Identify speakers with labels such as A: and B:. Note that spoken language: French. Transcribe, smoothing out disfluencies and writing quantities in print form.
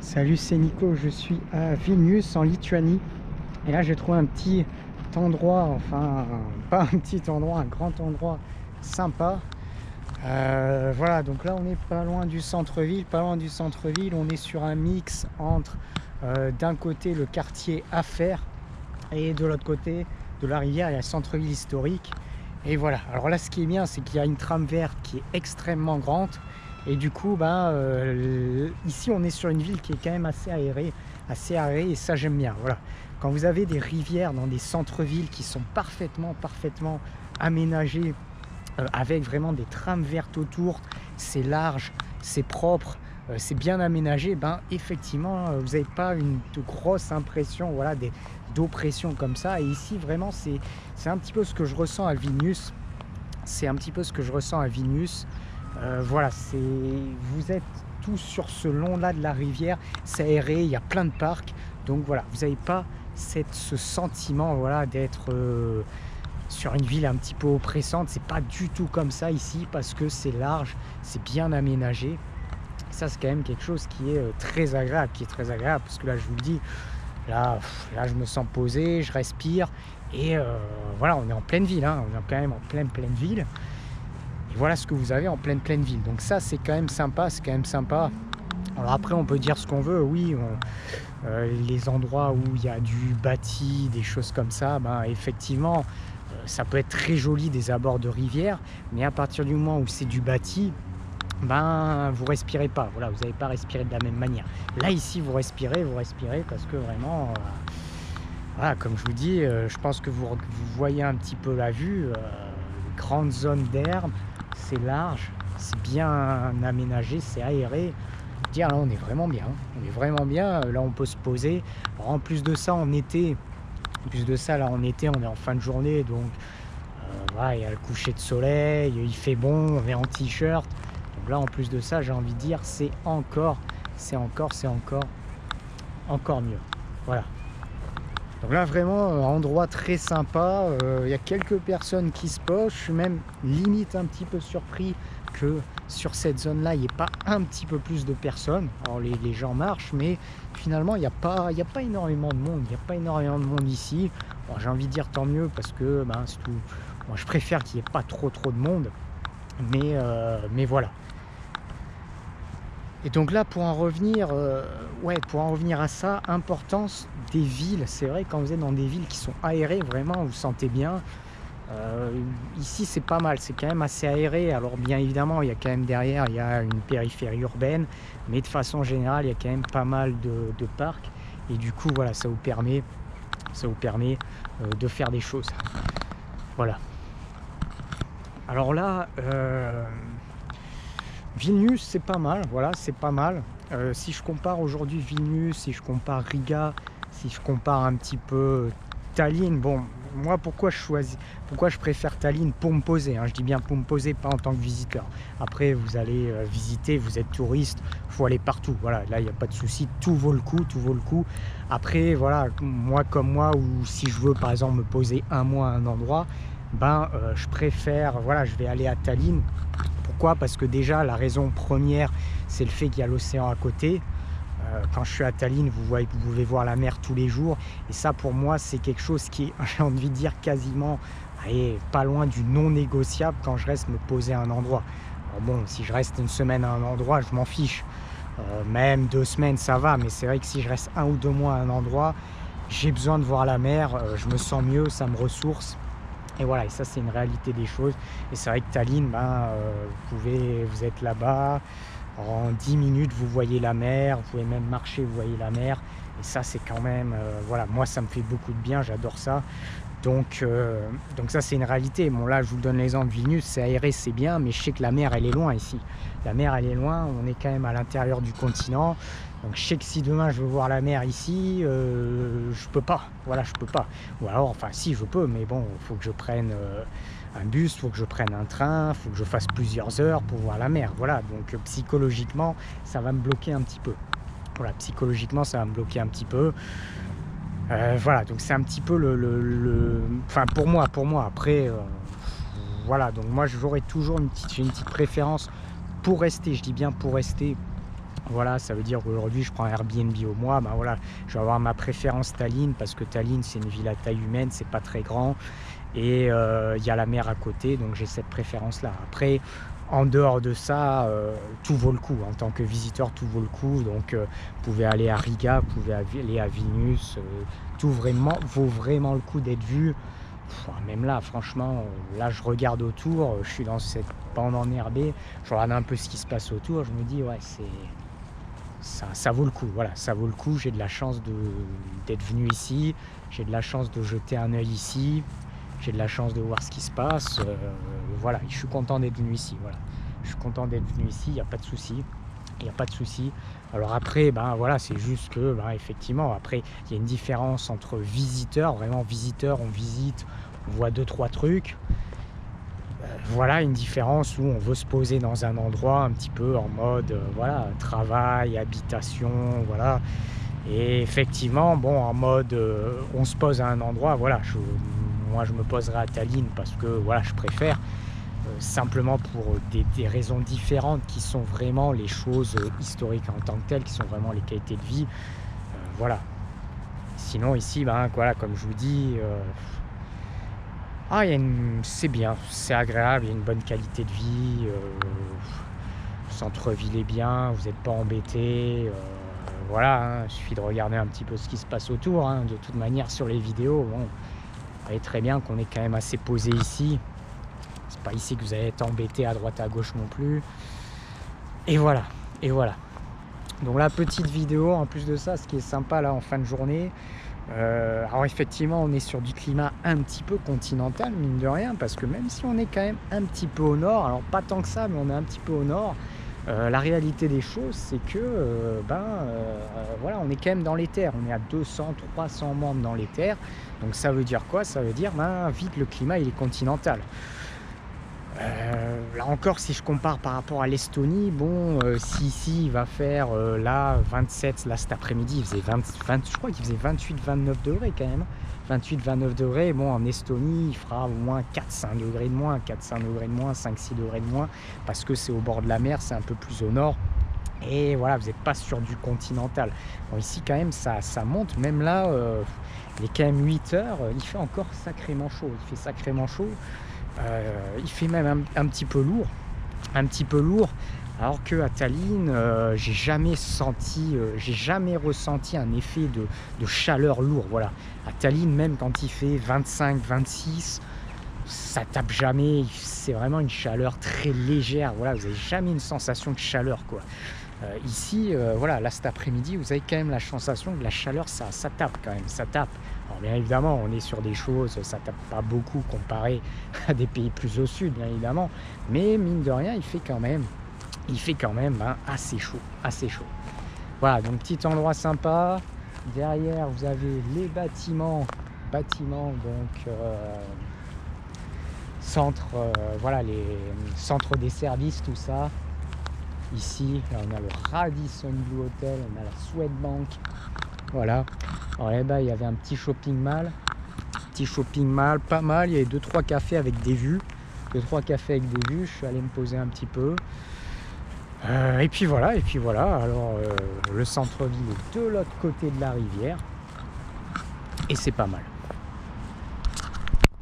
A: Salut, c'est Nico, je suis à Vilnius en Lituanie et là j'ai trouvé un petit endroit, enfin pas un petit endroit, un grand endroit sympa. Voilà, donc là on est pas loin du centre-ville, on est sur un mix entre d'un côté le quartier Affaires et de l'autre côté de la rivière il y a le centre-ville historique. Et voilà, alors là ce qui est bien c'est qu'il y a une trame verte qui est extrêmement grande et du coup ici on est sur une ville qui est quand même assez aérée et ça j'aime bien. Voilà, quand vous avez des rivières dans des centres-villes qui sont parfaitement aménagées, avec vraiment des trames vertes autour, c'est large, c'est propre, c'est bien aménagé, ben effectivement vous n'avez pas une de grosse impression, voilà, d'oppression comme ça. Et ici vraiment c'est un petit peu ce que je ressens à Vilnius, voilà, vous êtes tous sur ce long là de la rivière, c'est aéré, il y a plein de parcs, donc voilà, vous n'avez pas ce sentiment, voilà, d'être sur une ville un petit peu oppressante. C'est pas du tout comme ça ici parce que c'est large, c'est bien aménagé. Ça c'est quand même quelque chose qui est très agréable, parce que là je vous le dis, là je me sens posé, je respire et voilà, on est en pleine ville, hein, on est quand même en pleine ville. Et voilà ce que vous avez en pleine ville. Donc ça c'est quand même sympa, Alors après on peut dire ce qu'on veut, oui, les endroits où il y a du bâti, des choses comme ça, ben effectivement ça peut être très joli des abords de rivière, mais à partir du moment où c'est du bâti, ben vous respirez pas, voilà, vous n'allez pas respirer de la même manière. Là ici vous respirez parce que vraiment voilà, comme je vous dis, je pense que vous voyez un petit peu la vue, grande zone d'herbe, c'est large, c'est bien aménagé, c'est aéré. Dire là on est vraiment bien, là on peut se poser. Alors, en plus de ça en été, là en été on est en fin de journée, donc voilà, il y a le coucher de soleil, il fait bon, on est en t-shirt, donc là en plus de ça j'ai envie de dire c'est encore mieux. Voilà, donc là vraiment endroit très sympa, il y a quelques personnes qui se posent, je suis même limite un petit peu surpris que sur cette zone là il n'y ait pas un petit peu plus de personnes. Alors les gens marchent, mais finalement il n'y a pas énormément de monde, ici. Bon, j'ai envie de dire tant mieux parce que ben, c'est tout. Moi je préfère qu'il n'y ait pas trop de monde, mais voilà. Et donc là pour en revenir à ça, importance des villes, c'est vrai quand vous êtes dans des villes qui sont aérées, vraiment vous sentez bien. Ici c'est pas mal, c'est quand même assez aéré. Alors bien évidemment il y a quand même derrière il y a une périphérie urbaine, mais de façon générale il y a quand même pas mal de parcs, et du coup voilà, ça vous permet de faire des choses. Voilà, alors là Vilnius c'est pas mal, voilà, c'est pas mal. Si je compare aujourd'hui Vilnius, si je compare Riga, si je compare un petit peu Tallinn, bon, moi pourquoi je préfère Tallinn pour me poser, hein, je dis bien pour me poser, pas en tant que visiteur. Après vous allez visiter, vous êtes touriste, il faut aller partout, voilà, là il n'y a pas de souci, tout vaut le coup. Après voilà, moi comme moi, ou si je veux par exemple me poser un mois à un endroit, ben je préfère, voilà, je vais aller à Tallinn. Pourquoi? Parce que déjà la raison première c'est le fait qu'il y a l'océan à côté. Quand je suis à Tallinn, vous pouvez voir la mer tous les jours, et ça pour moi c'est quelque chose qui est, j'ai envie de dire, quasiment pas loin du non négociable quand je reste me poser à un endroit. Alors bon, si je reste une semaine à un endroit je m'en fiche, même 2 semaines ça va, mais c'est vrai que si je reste 1 ou 2 mois à un endroit, j'ai besoin de voir la mer, je me sens mieux, ça me ressource. Et voilà, et ça c'est une réalité des choses. Et c'est vrai que Tallinn, vous êtes là-bas, en 10 minutes vous voyez la mer, vous pouvez même marcher, vous voyez la mer. Et ça c'est quand même, voilà, moi ça me fait beaucoup de bien, j'adore ça. Donc ça c'est une réalité. Bon là je vous donne l'exemple, Vilnius c'est aéré, c'est bien, mais je sais que la mer elle est loin ici. La mer elle est loin, on est quand même à l'intérieur du continent. Donc je sais que si demain je veux voir la mer ici, je peux pas, voilà, je peux pas. Ou alors, enfin si je peux, mais bon, il faut que je prenne un bus, il faut que je prenne un train, il faut que je fasse plusieurs heures pour voir la mer. Voilà, donc psychologiquement ça va me bloquer un petit peu. Voilà, psychologiquement ça va me bloquer un petit peu. Voilà, donc c'est un petit peu enfin pour moi, après voilà, donc moi j'aurais toujours une petite préférence pour rester, je dis bien pour rester Voilà, ça veut dire qu'aujourd'hui je prends un Airbnb au mois, ben voilà, je vais avoir ma préférence Tallinn parce que Tallinn c'est une ville à taille humaine, c'est pas très grand et il y a la mer à côté, donc j'ai cette préférence-là. Après, en dehors de ça, tout vaut le coup. En tant que visiteur, tout vaut le coup. Donc vous pouvez aller à Riga, vous pouvez aller à Vilnius, tout vraiment vaut vraiment le coup d'être vu. Même là, franchement, là je regarde autour, je suis dans cette bande enherbée, je regarde un peu ce qui se passe autour, je me dis ouais, ça vaut le coup, voilà, ça vaut le coup. J'ai de la chance d'être venu ici, j'ai de la chance de jeter un œil ici, j'ai de la chance de voir ce qui se passe, voilà, je suis content d'être venu ici, voilà. Je suis content d'être venu ici, il n'y a pas de souci, il n'y a pas de souci. Alors après, ben voilà, c'est juste que, ben, effectivement, après, il y a une différence entre visiteurs, vraiment visiteurs, on visite, on voit 2-3 trucs. Voilà une différence où on veut se poser dans un endroit un petit peu en mode voilà, travail, habitation, voilà. Et effectivement, bon, en mode on se pose à un endroit, voilà, moi je me poserai à Tallinn parce que voilà, je préfère simplement pour des raisons différentes qui sont vraiment les choses historiques en tant que telles, qui sont vraiment les qualités de vie, voilà. Sinon ici, ben voilà, comme je vous dis, c'est bien, c'est agréable, il y a une bonne qualité de vie, le centre-ville est bien, vous n'êtes pas embêté, voilà, hein, il suffit de regarder un petit peu ce qui se passe autour, hein. De toute manière sur les vidéos, bon, vous voyez très bien qu'on est quand même assez posé ici, c'est pas ici que vous allez être embêté à droite à gauche non plus, et voilà, et voilà. Donc la petite vidéo, en plus de ça, ce qui est sympa là en fin de journée, alors effectivement on est sur du climat un petit peu continental mine de rien, parce que même si on est quand même un petit peu au nord, alors pas tant que ça mais on est un petit peu au nord, la réalité des choses c'est que voilà, on est quand même dans les terres, on est à 200-300 membres dans les terres, donc ça veut dire quoi? Ça veut dire vite le climat il est continental. Là encore, si je compare par rapport à l'Estonie, bon, si ici il va faire là 27, là cet après-midi il faisait 20, je crois qu'il faisait 28-29 degrés quand même, 28-29 degrés, bon en Estonie il fera au moins 4-5 degrés de moins, 4-5 degrés de moins, 5-6 degrés de moins, parce que c'est au bord de la mer, c'est un peu plus au nord, et voilà, vous n'êtes pas sur du continental. Bon, ici quand même ça monte, même là, il est quand même 8 heures, il fait encore sacrément chaud, il fait sacrément chaud. Il fait même un petit peu lourd, alors que à Tallinn, j'ai jamais ressenti un effet de chaleur lourd. Voilà, à Tallinn, même quand il fait 25-26, ça tape jamais. C'est vraiment une chaleur très légère. Voilà, vous n'avez jamais une sensation de chaleur, quoi. Ici, voilà, là cet après-midi, vous avez quand même la sensation que la chaleur, ça tape quand même, ça tape. Alors bien évidemment, on est sur des choses, ça tape pas beaucoup comparé à des pays plus au sud, bien évidemment, mais mine de rien, il fait quand même assez chaud, assez chaud. Voilà, donc petit endroit sympa. Derrière, vous avez les bâtiments, donc centre, voilà, les centres des services, tout ça. Ici, là, on a le Radisson Blu Hotel, on a la Swedbank, voilà. Alors là-bas, il y avait un petit shopping mall, pas mal. Il y avait 2-3 cafés avec des vues, je suis allé me poser un petit peu. Et puis voilà. Alors le centre-ville est de l'autre côté de la rivière, et c'est pas mal.